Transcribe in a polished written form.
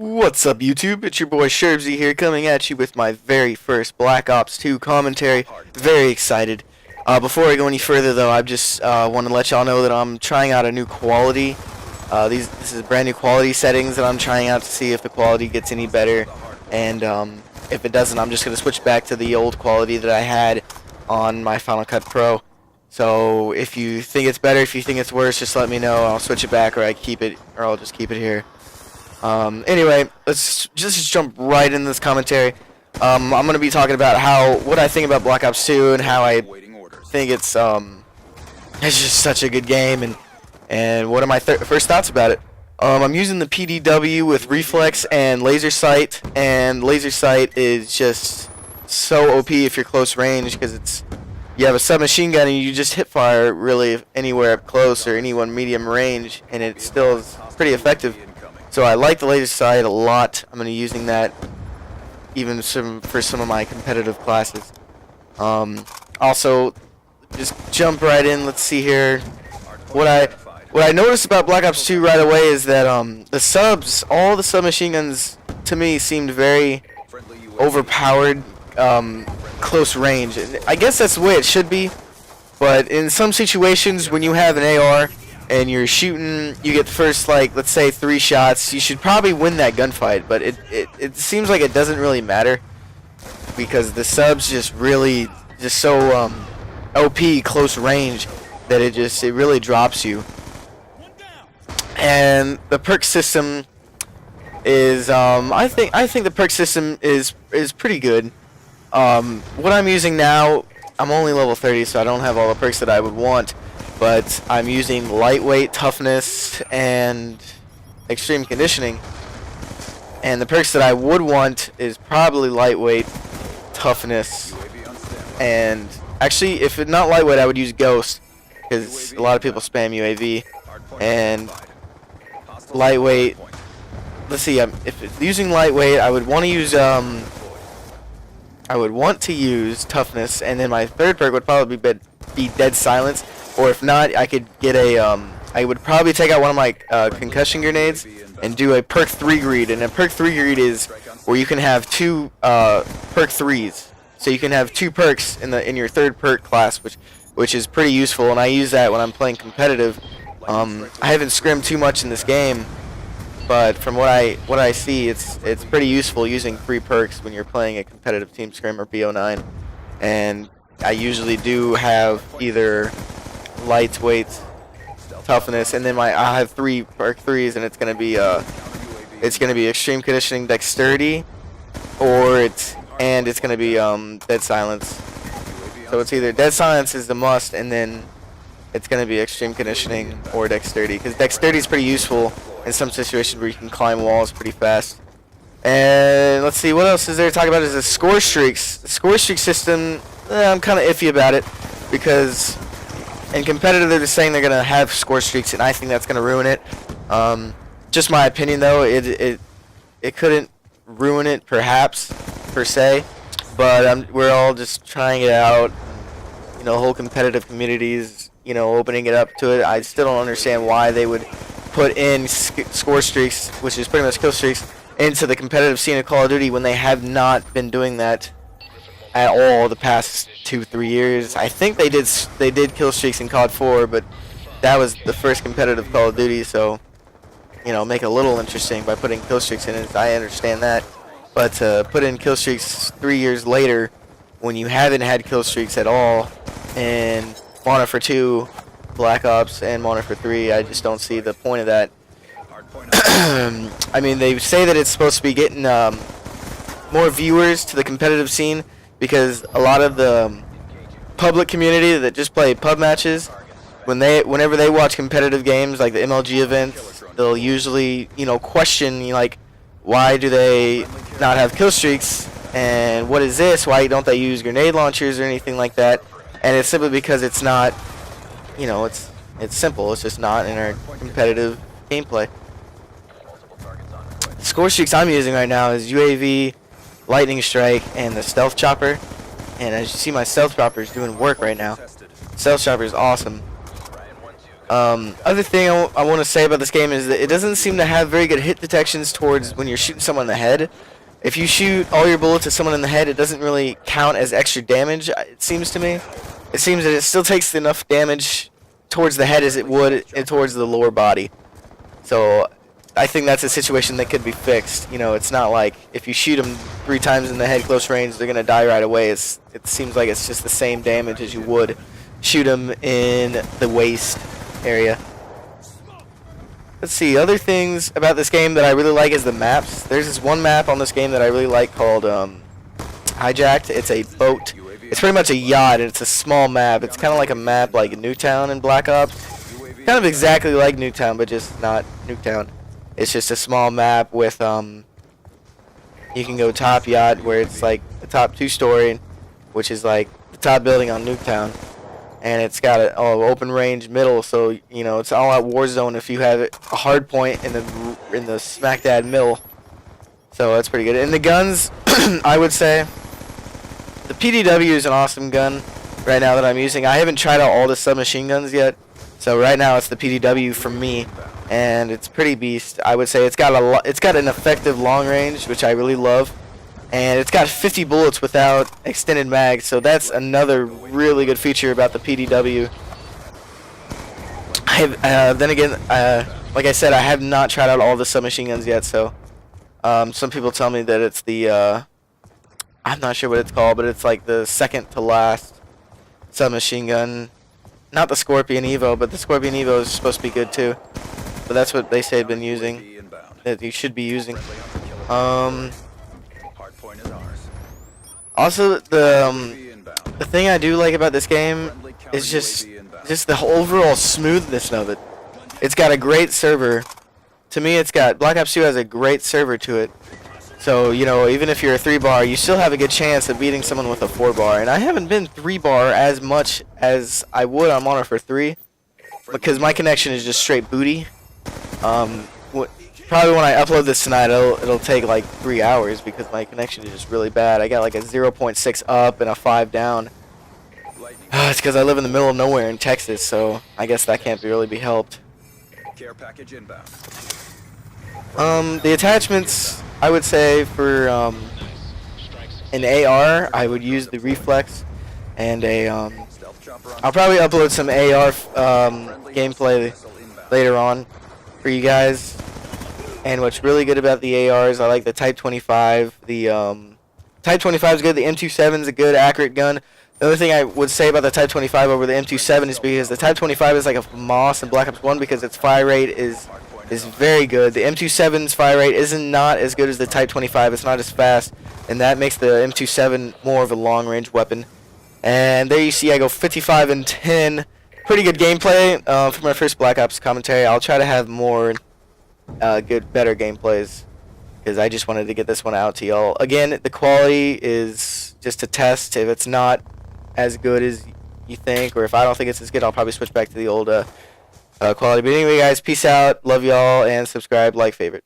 What's up, YouTube? It's your boy SherBzY here, coming at you with my very first Black Ops 2 commentary. Very excited. Before I go any further, though, I just want to let y'all know that I'm trying out a new quality. This is brand new quality settings that I'm trying out to see if the quality gets any better. And if it doesn't, I'm just going to switch back to the old quality that I had on my Final Cut Pro. So if you think it's better, if you think it's worse, just let me know. I'll switch it back, or I'll just keep it here. Anyway, let's just jump right into this commentary. I'm going to be talking about what I think about Black Ops 2 and how I think it's just such a good game, and what are my first thoughts about it. I'm using the PDW with reflex and laser sight, and laser sight is just so OP if you're close range, because you have a submachine gun and you just hip fire really anywhere up close or anyone medium range, and it still is pretty effective. So I like the laser sight a lot. I'm going to be using that even for some of my competitive classes. Also, just jump right in. Let's see here. What I noticed about Black Ops 2 right away is that all the submachine guns to me seemed very overpowered, close range. I guess that's the way it should be. But in some situations, when you have an AR and you're shooting, you get the first, like, let's say 3 shots, you should probably win that gunfight, but it seems like it doesn't really matter, because the subs just so OP close range that it really drops you. And the perk system is I think the perk system is pretty good. What I'm using now, I'm only level 30, so I don't have all the perks that I would want. But I'm using lightweight, toughness, and extreme conditioning. And the perks that I would want is probably lightweight, toughness, and actually, if it's not lightweight, I would use ghost, because a lot of people spam UAV. And lightweight, let's see, if it's using lightweight, I would want to use toughness, and then my third perk would probably be dead silence. Or if not, I could get I would probably take out one of my concussion grenades and do a perk 3 greed. And a perk 3 greed is where you can have 2 perk 3s. So you can have 2 perks in your third perk class, which is pretty useful. And I use that when I'm playing competitive. I haven't scrimmed too much in this game, but from what I see, it's pretty useful using 3 perks when you're playing a competitive team scrim or BO9. And I usually do have either lightweight, toughness, and then I have 3 perk 3s, and it's gonna be extreme conditioning, dexterity, or it's gonna be dead silence. So it's either dead silence is the must, and then it's gonna be extreme conditioning or dexterity, because dexterity is pretty useful in some situations where you can climb walls pretty fast. And let's see, what else is there to talk about? Is the score streaks. The score streak system, I'm kind of iffy about it, because in competitive, they're just saying they're going to have score streaks, and I think that's going to ruin it. Just my opinion, though. It couldn't ruin it, perhaps, per se. But we're all just trying it out. You know, the whole competitive community is, opening it up to it. I still don't understand why they would put in score streaks, which is pretty much kill streaks, into the competitive scene of Call of Duty when they have not been doing that at all the past 2-3 years. I think they did kill streaks in COD 4, but that was the first competitive Call of Duty, so make it a little interesting by putting kill streaks in it. I understand that, but to put in kill streaks 3 years later when you haven't had kill streaks at all in Modern Warfare 2, Black Ops, and Modern Warfare 3, I just don't see the point of that. I mean, they say that it's supposed to be getting more viewers to the competitive scene, because a lot of the public community that just play pub matches, whenever they watch competitive games like the MLG events, they'll usually question, like, why do they not have kill streaks, and what is this, why don't they use grenade launchers or anything like that. And it's simply because it's not, it's simple, it's just not in our competitive gameplay. The score streaks I'm using right now is UAV, Lightning Strike, and the Stealth Chopper. And as you see, my Stealth Chopper is doing work right now. Stealth Chopper is awesome. Other thing I want to say about this game is that it doesn't seem to have very good hit detections towards when you're shooting someone in the head. If you shoot all your bullets at someone in the head, it doesn't really count as extra damage, it seems to me. It seems that it still takes enough damage towards the head as it would towards the lower body. So I think that's a situation that could be fixed. You know, it's not like if you shoot them 3 times in the head close range, they're going to die right away. It seems like it's just the same damage as you would shoot them in the waist area. Let's see, other things about this game that I really like is the maps. There's this one map on this game that I really like called Hijacked. It's a boat. It's pretty much a yacht, and it's a small map. It's kind of like a map like Nuketown in Black Ops. Kind of exactly like Nuketown, but just not Nuketown. It's just a small map with, you can go top yacht, where it's like the top 2-story, which is like the top building on Nuketown. And it's got an open range middle, so, you know, it's all out war zone if you have a hard point in the smack dab middle. So that's pretty good. And the guns, I would say, the PDW is an awesome gun right now that I'm using. I haven't tried out all the submachine guns yet, so right now it's the PDW for me, and it's pretty beast. I would say it's got an effective long range, which I really love, and it's got 50 bullets without extended mag, so that's another really good feature about the PDW. Then again, like I said, I have not tried out all the submachine guns yet, so some people tell me that it's the I'm not sure what it's called, but it's like the second to last submachine gun. Not the Scorpion Evo, but the Scorpion Evo is supposed to be good too. But that's what they say they've been using, that you should be using. Also, the thing I do like about this game is just the overall smoothness of it. It's got a great server. To me, Black Ops 2 has a great server to it. So, you know, even if you're a 3-bar, you still have a good chance of beating someone with a 4-bar. And I haven't been 3-bar as much as I would on Modern Warfare 3, because my connection is just straight booty. Probably when I upload this tonight, it'll take like 3 hours because my connection is just really bad. I got like a 0.6 up and a 5 down. It's because I live in the middle of nowhere in Texas, so I guess that can't really be helped. Care package inbound. The attachments, I would say for an AR, I would use the reflex, and I'll probably upload some AR gameplay later on for you guys. And what's really good about the ARs, I like the Type 25. The Type 25 is good. The M27 is a good, accurate gun. The other thing I would say about the Type 25 over the M27 is because the Type 25 is like a Moss in Black Ops 1 because its fire rate is very good. The M27's fire rate isn't not as good as the Type 25. It's not as fast, and that makes the M27 more of a long-range weapon. And there you see I go 55 and 10. Pretty good gameplay for my first Black Ops commentary. I'll try to have more better gameplays, because I just wanted to get this one out to y'all. Again, the quality is just a test. If it's not as good as you think, or if I don't think it's as good, I'll probably switch back to the old quality. But anyway, guys, peace out. Love y'all, and subscribe, like, favorite.